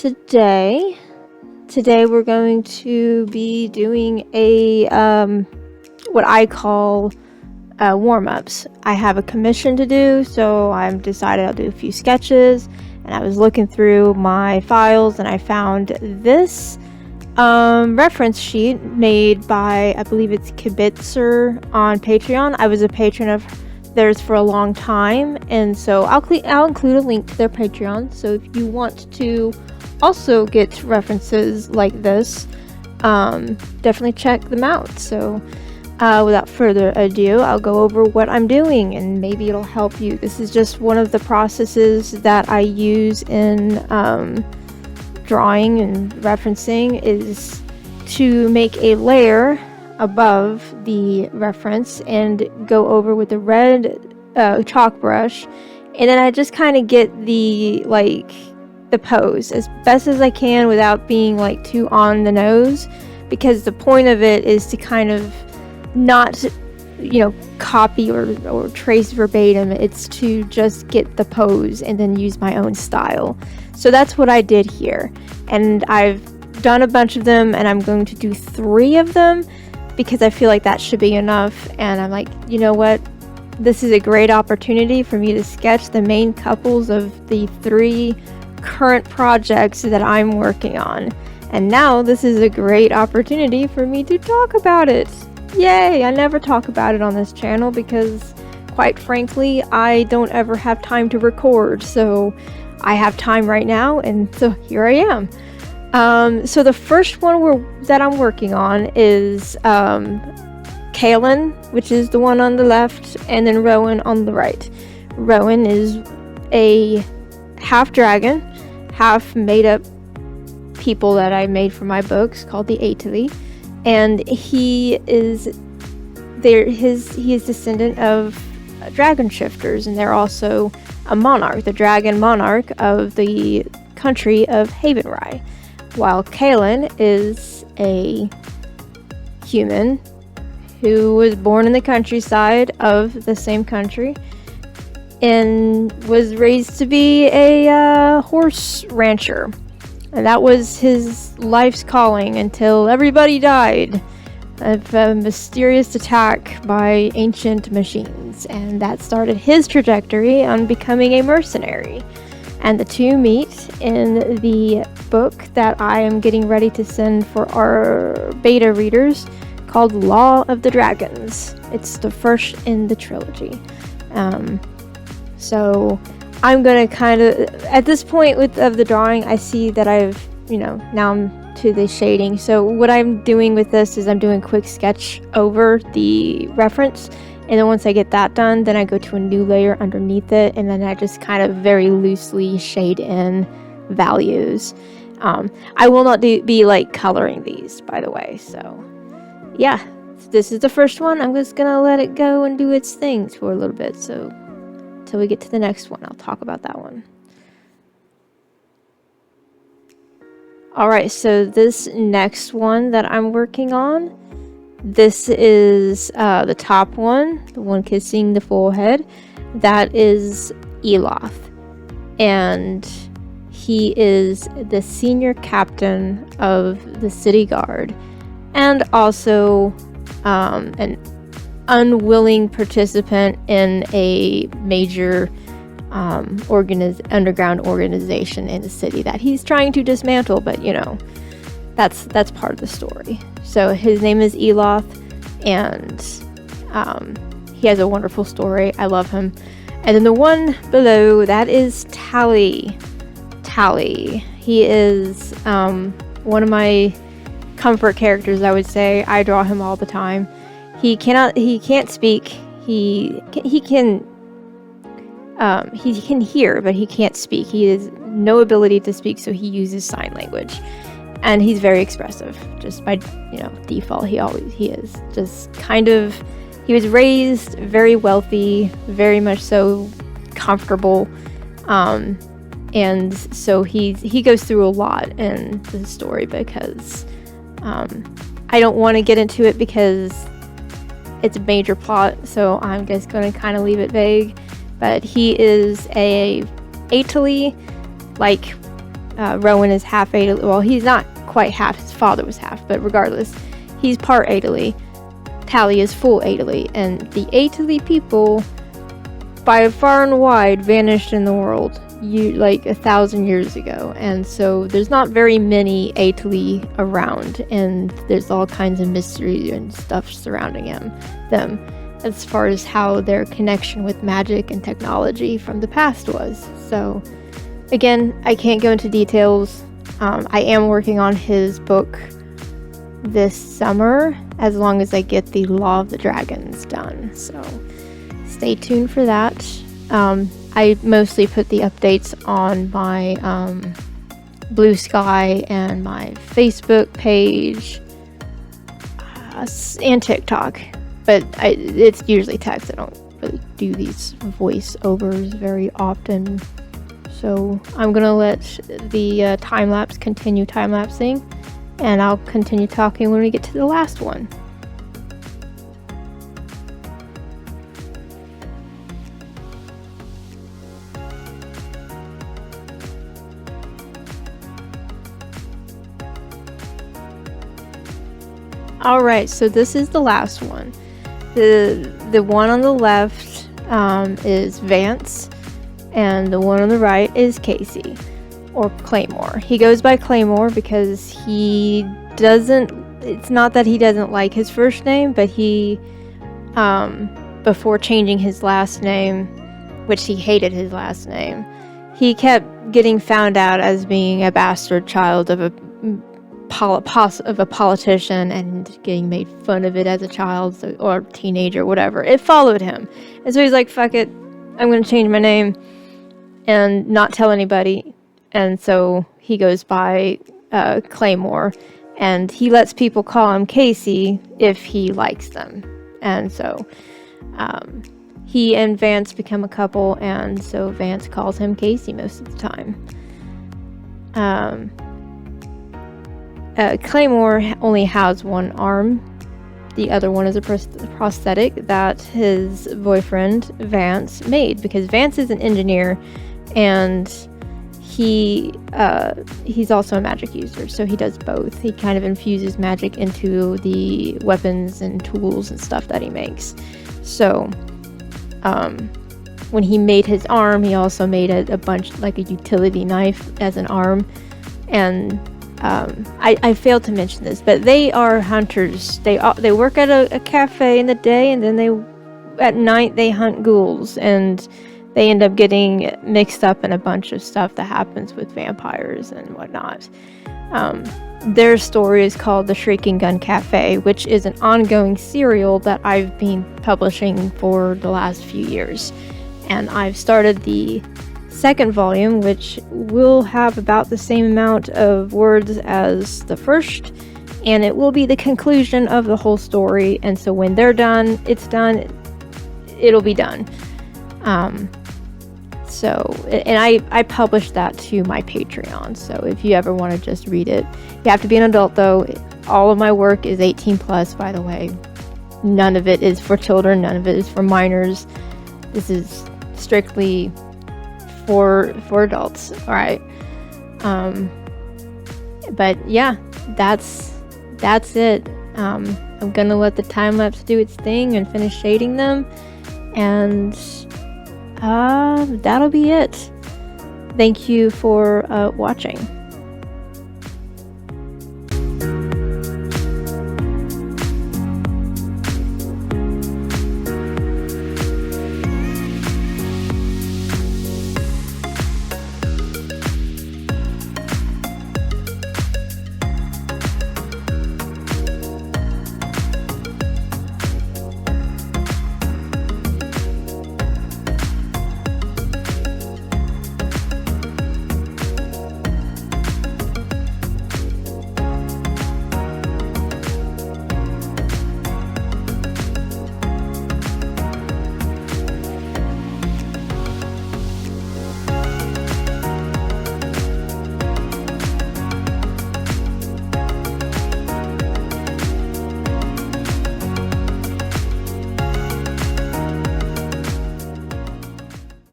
today we're going to be doing a what I call warm-ups. I have a commission to do, so I've decided I'll do a few sketches, and I was looking through my files and I found this reference sheet made by, I believe it's Kibitzer on Patreon. I was a patron of theirs for a long time, and so I'll include a link to their Patreon, so if you want to also get references like this, definitely check them out. So without further ado, I'll go over what I'm doing and maybe it'll help you. This is just one of the processes that I use in drawing and referencing, is to make a layer above the reference and go over with a red chalk brush, and then I just kind of get the pose as best as I can without being too on the nose, because the point of it is to kind of not copy or trace verbatim. It's to just get the pose and then use my own style. So that's what I did here, and I've done a bunch of them, and I'm going to do 3 of them because I feel like that should be enough. And I'm like, you know what, this is a great opportunity for me to sketch the main couples of the 3 current projects that I'm working on, and now this is a great opportunity for me to talk about it. Yay! I never talk about it on this channel because, quite frankly, I don't ever have time to record, so I have time right now, and so here I am. So the first one that I'm working on is Kalen, which is the one on the left, and then Rowan on the right. Rowan is a half dragon, half made up people that I made for my books called the Aetili, and he is descendant of dragon shifters, and they're also a monarch, the dragon monarch of the country of Havenrye, while Kalen is a human who was born in the countryside of the same country and was raised to be a horse rancher, and that was his life's calling until everybody died of a mysterious attack by ancient machines, and that started his trajectory on becoming a mercenary. And the two meet in the book that I am getting ready to send for our beta readers, called Law of the Dragons. It's the first in the trilogy. So I'm gonna kind of, at this point of the drawing, I see that I've, now I'm to the shading. So what I'm doing with this is I'm doing a quick sketch over the reference, and then once I get that done, then I go to a new layer underneath it, and then I just kind of very loosely shade in values. I will not be coloring these, by the way. So yeah, this is the first one. I'm just gonna let it go and do its things for a little bit. So until we get to the next one, I'll talk about that one. Alright, so this next one that I'm working on, this is the top one, the one kissing the forehead. That is Eloth, and he is the senior captain of the city guard, and also an unwilling participant in a major underground organization in the city that he's trying to dismantle, but that's part of the story. So his name is Eloth, and he has a wonderful story. I love him. And then the one below that is Tally. He is one of my comfort characters, I would say. I draw him all the time. He can't speak. He can hear, but he can't speak. He has no ability to speak, so he uses sign language, and he's very expressive just by default. He is just kind of, he was raised very wealthy, very much so comfortable, and so he goes through a lot in the story, because I don't want to get into it because it's a major plot, so I'm just going to kind of leave it vague. But he is a Aetili, like Rowan is half Adelie. Well, he's not quite half. His father was half, but regardless, he's part Adelie. Tally is full Adelie, and the Adelie people, by far and wide, vanished in the world like 1,000 years ago, and so there's not very many Adelie around, and there's all kinds of mystery and stuff surrounding them as far as how their connection with magic and technology from the past was. So again, I can't go into details. I am working on his book this summer, as long as I get the Law of the Dragons done, so stay tuned for that. I mostly put the updates on my Blue Sky and my Facebook page and TikTok, but it's usually text. I don't really do these voiceovers very often, so I'm gonna let the time-lapse continue time-lapsing, and I'll continue talking when we get to the last one. Alright, so this is the last one. The one on the left is Vance, and the one on the right is Casey, or Claymore. He goes by Claymore because he doesn't, it's not that he doesn't like his first name, but he, before changing his last name, which he hated his last name, he kept getting found out as being a bastard child of a politician and getting made fun of it as a child or teenager, whatever. It followed him, and so he's like, fuck it, I'm gonna change my name and not tell anybody. And so he goes by Claymore, and he lets people call him Casey if he likes them. And so he and Vance become a couple, and so Vance calls him Casey most of the time. Claymore only has one arm. The other one is a prosthetic that his boyfriend Vance made, because Vance is an engineer, and he's also a magic user, so he does both. He kind of infuses magic into the weapons and tools and stuff that he makes. So when he made his arm, he also made a bunch, like a utility knife as an arm. And I failed to mention this, but they are hunters. They work at a cafe in the day, and then at night they hunt ghouls, and they end up getting mixed up in a bunch of stuff that happens with vampires and whatnot. Their story is called The Shrieking Gun Cafe, which is an ongoing serial that I've been publishing for the last few years. And I've started the second volume, which will have about the same amount of words as the first, and it will be the conclusion of the whole story. And so when they're done, it's done, it'll be done. I published that to my Patreon, so if you ever want to just read it, you have to be an adult though. All of my work is 18 plus, by the way. None of it is for children, none of it is for minors. This is strictly for adults, alright? But yeah, that's it. I'm gonna let the time lapse do its thing and finish shading them, and that'll be it. Thank you for watching.